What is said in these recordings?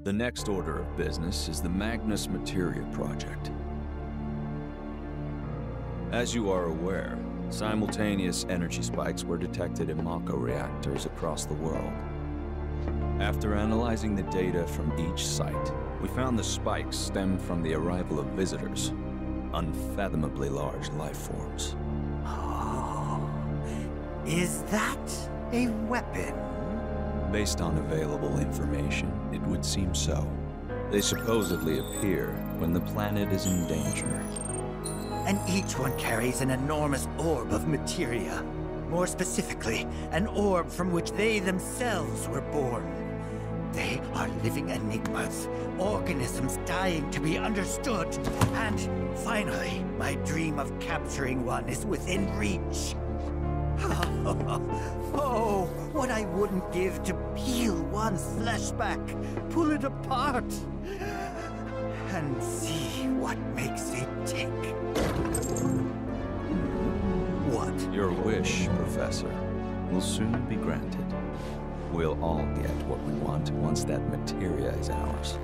The next order of business is the Magnus Materia Project. As you are aware, simultaneous energy spikes were detected in Mako reactors across the world. After analyzing the data from each site, we found the spikes stemmed from the arrival of visitors, unfathomably large life forms. Oh, is that a weapon? Based on available information, it would seem so. They supposedly appear when the planet is in danger. And each one carries an enormous orb of materia. More specifically, an orb from which they themselves were born. They are living enigmas, organisms dying to be understood. And finally, my dream of capturing one is within reach. Oh, what I wouldn't give to peel one's flesh back, pull it apart, and see what makes it tick. What? Your wish, Professor, will soon be granted. We'll all get what we want once that materia is ours.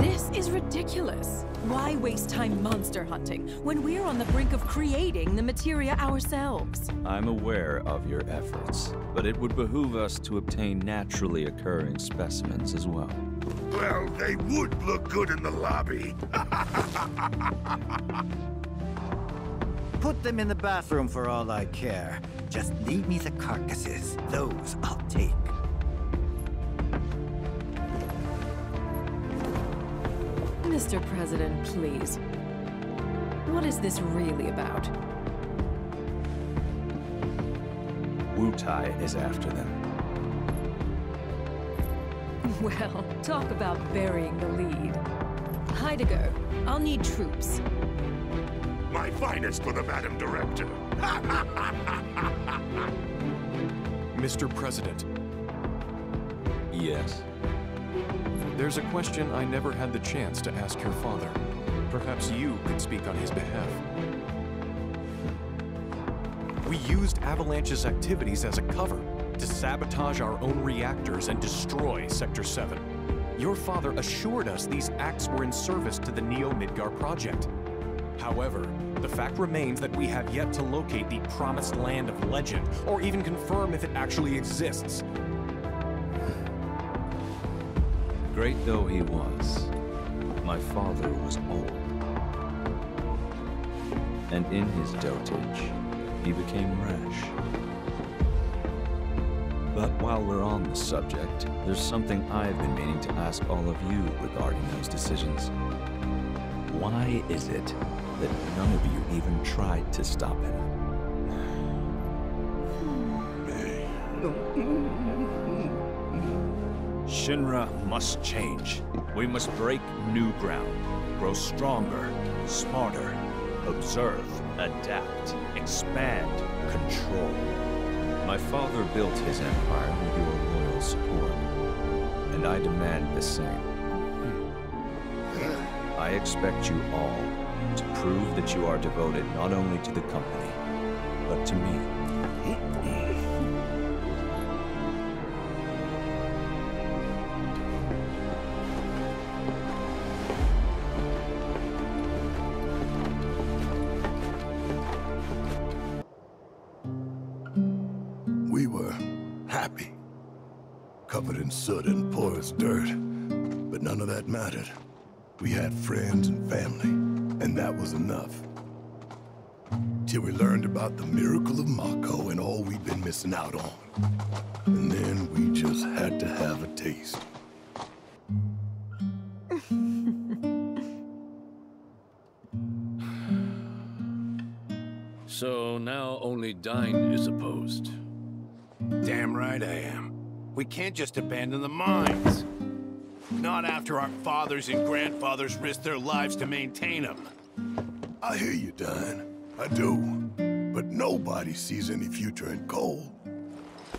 This is ridiculous. Why waste time monster hunting when we're on the brink of creating the materia ourselves? I'm aware of your efforts, but it would behoove us to obtain naturally occurring specimens as well. Well, they would look good in the lobby. Put them in the bathroom for all I care. Just leave me the carcasses. Those I'll take. Mr. President, please. What is this really about? Wutai is after them. Well, talk about burying the lead. Hidego, I'll need troops. My finest for the Madam Director. Mr. President. Yes? There's a question I never had the chance to ask your father. Perhaps you could speak on his behalf. We used Avalanche's activities as a cover to sabotage our own reactors and destroy Sector 7. Your father assured us these acts were in service to the Neo-Midgar project. However, the fact remains that we have yet to locate the promised land of legend, or even confirm if it actually exists. Great though he was, my father was old. And in his dotage, he became rash. But while we're on the subject, there's something I've been meaning to ask all of you regarding those decisions. Why is it that none of you even tried to stop him? Shinra must change. We must break new ground, grow stronger, smarter, observe, adapt, expand, control. My father built his empire with your loyal support, and I demand the same. I expect you all to prove that you are devoted not only to the company, but to me. We were happy, covered in soot and porous dirt, but none of that mattered. We had friends and family, and that was enough. Till we learned about the miracle of Mako and all we'd been missing out on. And then we just had to have a taste. So now only Dine is opposed. Damn right I am. We can't just abandon the mines. Not after our fathers and grandfathers risked their lives to maintain them. I hear you, Dine. I do. But nobody sees any future in coal.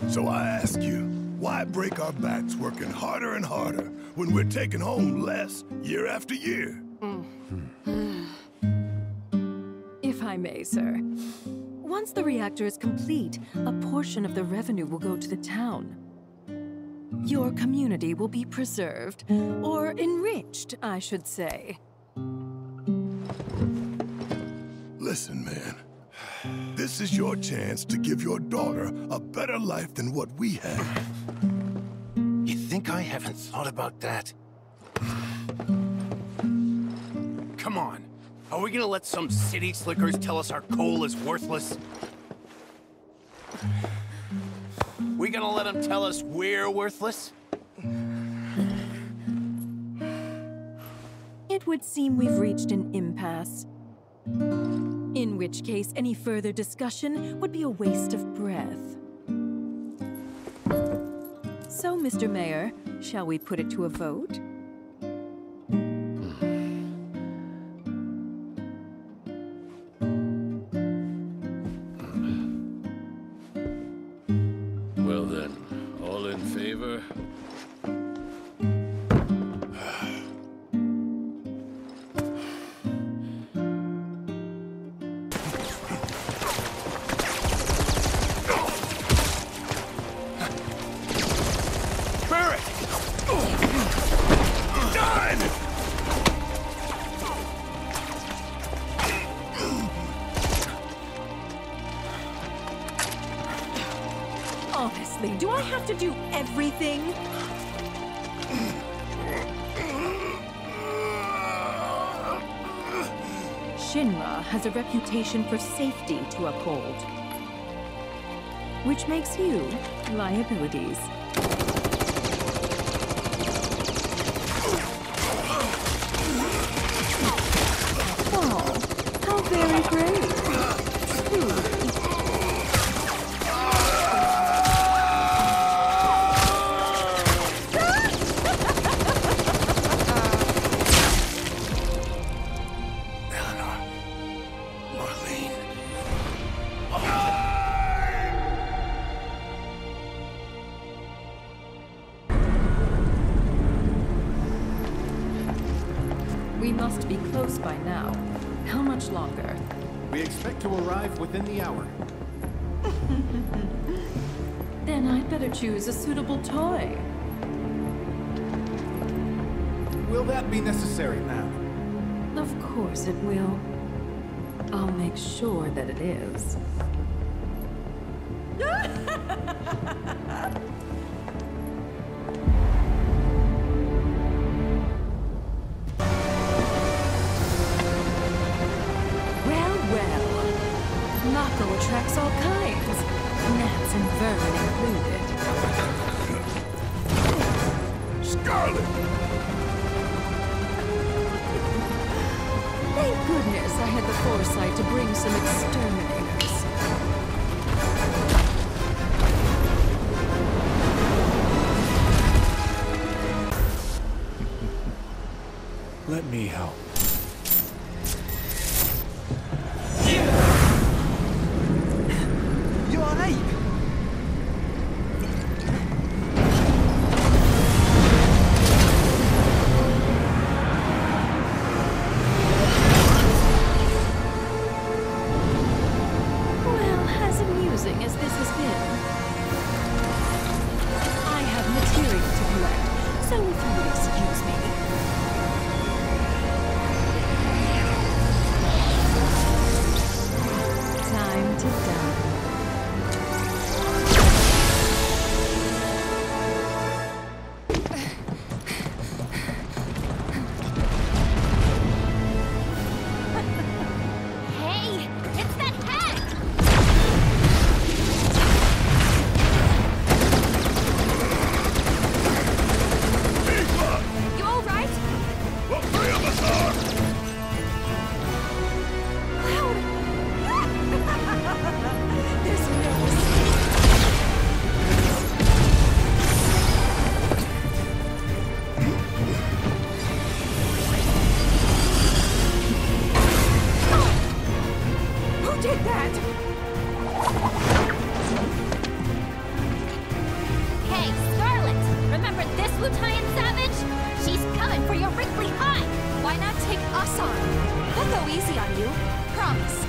So I ask you, why break our backs working harder and harder when we're taking home less year after year? If I may, sir. Once the reactor is complete, a portion of the revenue will go to the town. Your community will be preserved, or enriched, I should say. Listen, man. This is your chance to give your daughter a better life than what we had. You think I haven't thought about that? Come on. Are we gonna let some city slickers tell us our coal is worthless? We gonna let them tell us we're worthless? It would seem we've reached an impasse. In which case, any further discussion would be a waste of breath. So, Mr. Mayor, shall we put it to a vote? Well then, all in favor? Honestly, do I have to do everything? Shinra has a reputation for safety to uphold, which makes you liabilities. Oh, how very brave. Truly. We must be close by now. How much longer? We expect to arrive within the hour. Then I'd better choose a suitable toy. Will that be necessary, ma'am? Of course it will. I'll make sure that it is. Mako attracts all kinds, gnats and vermin included. Scarlet! Thank goodness I had the foresight to bring some exterminators. Let me help. You alright? Well, as amusing as this has been, I have material to collect, so if you would excuse me. Time to die. Hey, it's that hack! You all right? The three of us are! Cloud! There's no escape. Who did that? Hey, Scarlet! Remember this Lieutenant Savage? She's coming for your wrinkly hide! Why not take us on? We'll go easy on you. Promise.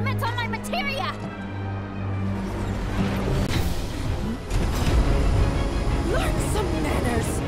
assignments on my materia! Learn some manners!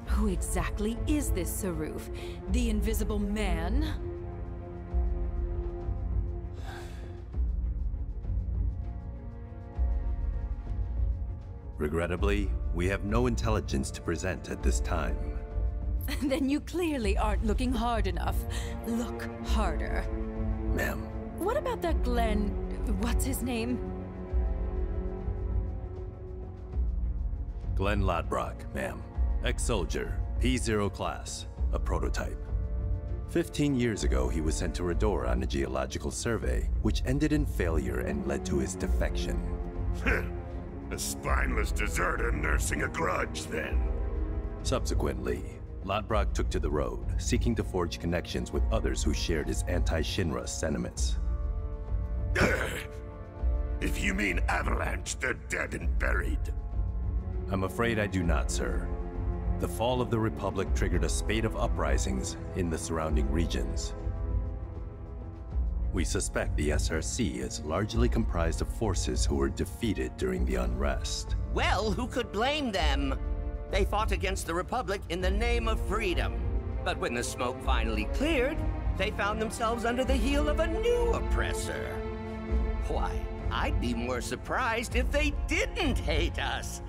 Who exactly is this Saruf? The Invisible Man? Regrettably, we have no intelligence to present at this time. Then you clearly aren't looking hard enough. Look harder. Ma'am. What about that Glenn... what's his name? Glenn Lodbrok, ma'am. Ex-soldier, P0 class, a prototype. 15 years ago, he was sent to Rador on a geological survey, which ended in failure and led to his defection. A spineless deserter nursing a grudge, then. Subsequently, Lodbrok took to the road, seeking to forge connections with others who shared his anti-Shinra sentiments. If you mean Avalanche, they're dead and buried. I'm afraid I do not, sir. The fall of the Republic triggered a spate of uprisings in the surrounding regions. We suspect the SRC is largely comprised of forces who were defeated during the unrest. Well, who could blame them? They fought against the Republic in the name of freedom. But when the smoke finally cleared, they found themselves under the heel of a new oppressor. Why, I'd be more surprised if they didn't hate us.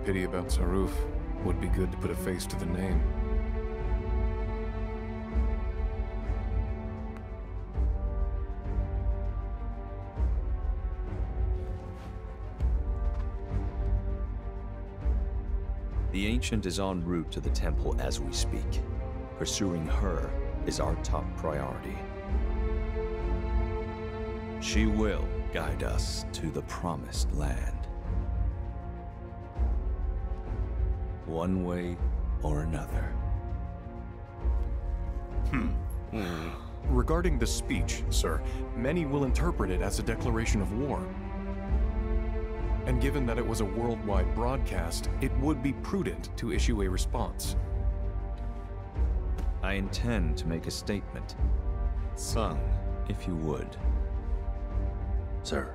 Pity about Saruf. Would be good to put a face to the name. The Ancient is en route to the temple as we speak. Pursuing her is our top priority. She will guide us to the promised land. One way or another. Regarding the speech, sir, many will interpret it as a declaration of war. And given that it was a worldwide broadcast, it would be prudent to issue a response. I intend to make a statement. Sung, if you would. Sir.